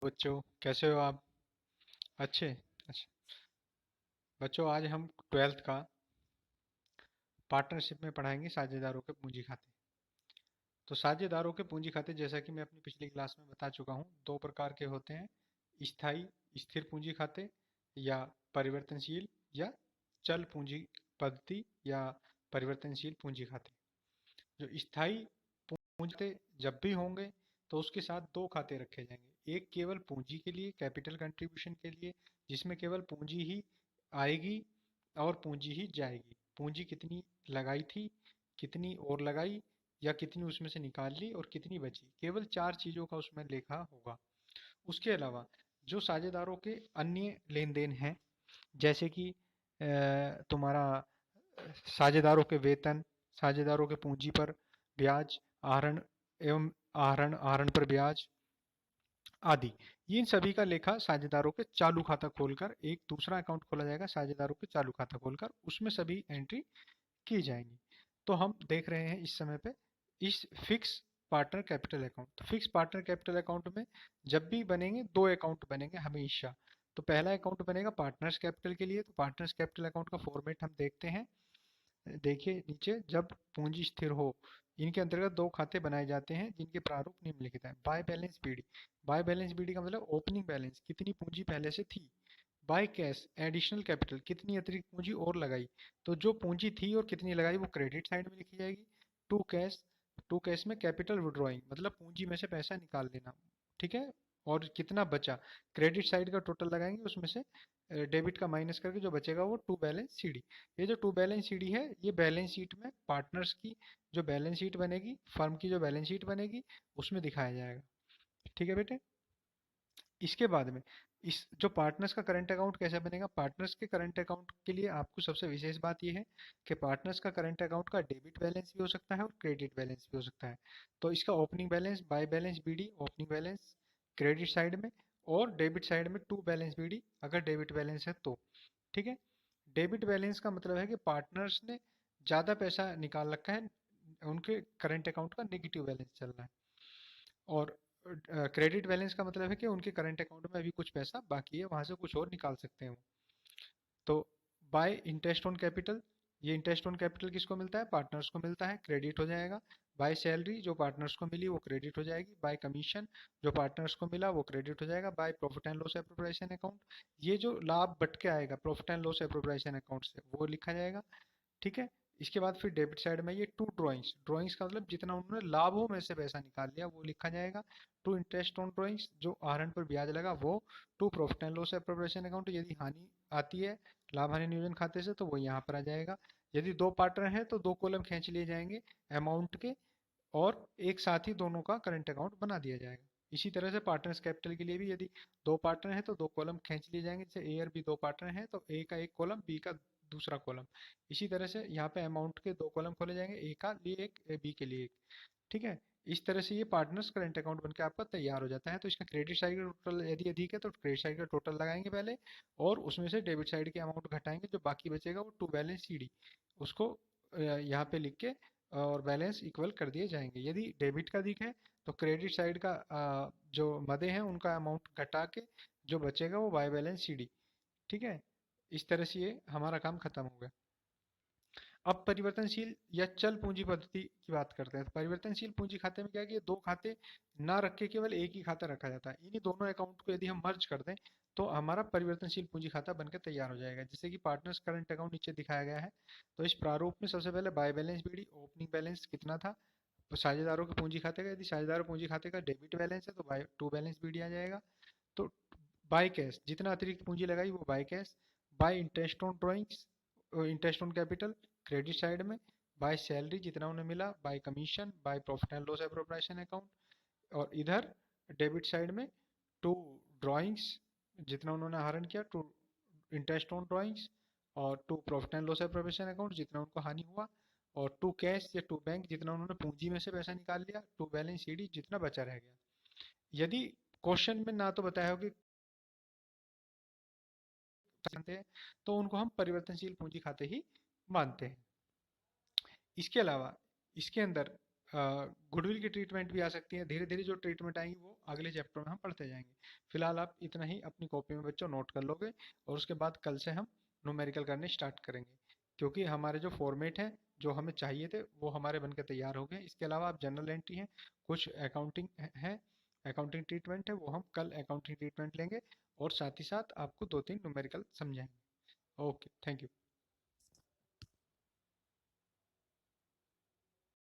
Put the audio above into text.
बच्चों, कैसे हो आप? अच्छे। अच्छा बच्चों, आज हम ट्वेल्थ का पार्टनरशिप में पढ़ाएंगे साझेदारों के पूंजी खाते। तो साझेदारों के पूंजी खाते, जैसा कि मैं अपनी पिछली क्लास में बता चुका हूँ, दो प्रकार के होते हैं। स्थायी स्थिर पूंजी खाते या परिवर्तनशील या चल पूंजी पद्धति या परिवर्तनशील पूंजी खाते। जो स्थायी पूंजी खाते जब भी होंगे तो उसके साथ दो खाते रखे जाएंगे। एक केवल पूंजी के लिए, कैपिटल कंट्रीब्यूशन के लिए, जिसमें केवल पूंजी ही आएगी और पूंजी ही जाएगी। पूंजी कितनी लगाई थी, कितनी और लगाई, या कितनी उसमें से निकाल ली और कितनी बची, केवल चार चीजों का उसमें लेखा होगा। उसके अलावा जो साझेदारों के अन्य लेन देन हैं, जैसे कि तुम्हारा साझेदारों के वेतन, साझेदारों के पूंजी पर ब्याज, आहरण एवं आहरण पर ब्याज आदि, इन सभी का लेखा साझेदारों के चालू खाता खोलकर, एक दूसरा अकाउंट खोला जाएगा साझेदारों के चालू खाता खोलकर, उसमें सभी एंट्री की जाएंगी। तो हम देख रहे हैं इस समय पे इस फिक्स पार्टनर कैपिटल अकाउंट। तो फिक्स पार्टनर कैपिटल अकाउंट में जब भी बनेंगे, दो अकाउंट बनेंगे हमेशा। तो पहला अकाउंट बनेगा पार्टनर्स कैपिटल के लिए। तो पार्टनर्स कैपिटल अकाउंट का फॉर्मेट हम देखते हैं। देखिए नीचे, जब पूंजी स्थिर हो, इनके अंतर्गत दो खाते बनाए जाते हैं जिनके प्रारूप निम्नलिखित हैं। By balance BD. By balance BD का मतलब ओपनिंग बैलेंस, कितनी पूंजी पहले से थी। बाय कैश एडिशनल कैपिटल, कितनी अतिरिक्त पूंजी और लगाई। तो जो पूंजी थी और कितनी लगाई वो क्रेडिट साइड में लिखी जाएगी। टू कैश, टू कैश में कैपिटल विड्रॉइंग मतलब पूंजी में से पैसा निकाल लेना, ठीक है। और कितना बचा, क्रेडिट साइड का टोटल लगाएंगे, उसमें से डेबिट का माइनस करके जो बचेगा वो टू बैलेंस सीडी। ये जो टू बैलेंस सीडी है, ये बैलेंस शीट में पार्टनर्स की जो बैलेंस शीट बनेगी, फर्म की जो बैलेंस शीट बनेगी, उसमें दिखाया जाएगा। ठीक है बेटे। इसके बाद में इस जो पार्टनर्स का करंट अकाउंट कैसे बनेगा, पार्टनर्स के करंट अकाउंट के लिए आपको सबसे विशेष बात यह है कि पार्टनर्स का करंट अकाउंट का डेबिट बैलेंस भी हो सकता है और क्रेडिट बैलेंस भी हो सकता है। तो इसका opening balance by balance BD, opening balance credit side में, और डेबिट साइड में टू बैलेंस बीडी अगर डेबिट बैलेंस है तो। ठीक है। डेबिट बैलेंस का मतलब है कि पार्टनर्स ने ज़्यादा पैसा निकाल रखा है, उनके करंट अकाउंट का नेगेटिव बैलेंस चल रहा है। और क्रेडिट बैलेंस का मतलब है कि उनके करंट अकाउंट में अभी कुछ पैसा बाकी है, वहां से कुछ और निकाल सकते हैं वो। तो बाय इंटरेस्ट ऑन कैपिटल, ये इंटरेस्ट ऑन कैपिटल किसको मिलता है, पार्टनर्स को मिलता है, क्रेडिट हो जाएगा। बाय सैलरी, जो पार्टनर्स को मिली वो क्रेडिट हो जाएगी। बाय कमीशन, जो पार्टनर्स को मिला वो क्रेडिट हो जाएगा। Bye profit and loss appropriation account, ये जो लाभ बट के आएगा profit and loss appropriation account से, वो लिखा जाएगा। ठीक है। इसके बाद फिर डेबिट साइड में ये टू ड्रॉइंग्स, ड्रॉइंग्स का मतलब जितना उन्होंने लाभों में से पैसा निकाल लिया वो लिखा जाएगा। टू इंटरेस्ट ऑन ड्रॉइंग्स, जो आहरण पर ब्याज लगा वो। To profit and loss appropriation account, यदि हानि आती है लाभ हानि नियोजन खाते से तो वो यहाँ पर आ जाएगा। यदि दो पार्टनर हैं तो दो कॉलम खींच लिए जाएंगे अमाउंट के, और एक साथ ही दोनों का करंट अकाउंट बना दिया जाएगा। इसी तरह से पार्टनर्स कैपिटल के लिए भी, यदि दो पार्टनर हैं तो दो कॉलम खींच लिए जाएंगे। जैसे ए और बी दो पार्टनर हैं तो ए का एक कॉलम, बी का दूसरा कॉलम। इसी तरह से यहाँ पे अमाउंट के दो कॉलम खोले जाएंगे, ए का लिए एक, बी के लिए एक। ठीक है। इस तरह से ये पार्टनर्स करंट अकाउंट बनकर आपका तैयार हो जाता है। तो इसका क्रेडिट साइड का टोटल यदि अधिक है तो क्रेडिट साइड का टोटल लगाएंगे पहले, और उसमें से डेबिट साइड के अमाउंट घटाएंगे, जो बाकी बचेगा वो टू बैलेंस सीडी, उसको यहाँ पे लिख के और बैलेंस इक्वल कर दिए जाएंगे। यदि डेबिट का अधिक है तो क्रेडिट साइड का जो मदे हैं उनका अमाउंट घटा के जो बचेगा वो बाय बैलेंस सीडी। ठीक है। इस तरह से ये हमारा काम खत्म हो गया। अब परिवर्तनशील या चल पूंजी पद्धति की बात करते हैं। तो परिवर्तनशील पूंजी खाते में क्या है कि दो खाते ना रख के केवल एक ही खाता रखा जाता है। इन्हीं दोनों अकाउंट को यदि हम मर्ज कर दें तो हमारा परिवर्तनशील पूंजी खाता बनकर तैयार हो जाएगा। जैसे कि पार्टनर्स करंट अकाउंट नीचे दिखाया गया है। तो इस प्रारूप में सबसे पहले by balance BD, opening balance कितना था तो साझेदारों के पूंजी खाते का, यदि साझेदारों पूंजी खाते का डेबिट बैलेंस है तो बाय टू बैलेंस बीडी आ जाएगा। तो बाय कैश, जितना अतिरिक्त पूंजी लगाई वो by cash. By interest on drawings, interest on capital credit side में। बाय सैलरी, जितना उन्हें मिला। By commission, by profit and loss appropriation account. और इधर डेबिट साइड में टू ड्रॉइंग्स, जितना उन्होंने आहरण किया, टू इंटरेस्ट ऑन ड्रॉइंग्स, और to profit and loss appropriation account, जितना उनको हानि हुआ। और टू कैश या टू बैंक, जितना उन्होंने पूंजी में से पैसा निकाल लिया। टू बैलेंस सीडी, जितना बचा रह गया। यदि क्वेश्चन में ना तो बताया हो कि जानते हैं तो उनको हम परिवर्तनशील पूंजी खाते ही मानते हैं। इसके अलावा इसके अंदर गुडविल की ट्रीटमेंट भी आ सकती है। धीरे धीरे जो ट्रीटमेंट आएंगी वो अगले चैप्टर में हम पढ़ते जाएंगे। फिलहाल आप इतना ही अपनी कॉपी में बच्चों नोट कर लोगे, और उसके बाद कल से हम न्यूमेरिकल करने स्टार्ट करेंगे, क्योंकि हमारे जो फॉर्मेट है जो हमें चाहिए थे वो हमारे बनकर तैयार हो गए। इसके अलावा आप जनरल एंट्री है, कुछ अकाउंटिंग है, अकाउंटिंग ट्रीटमेंट है, वो हम कल अकाउंटिंग ट्रीटमेंट लेंगे, और साथ ही साथ आपको 2-3 न्यूमेरिकल समझाएंगे। Okay, thank you.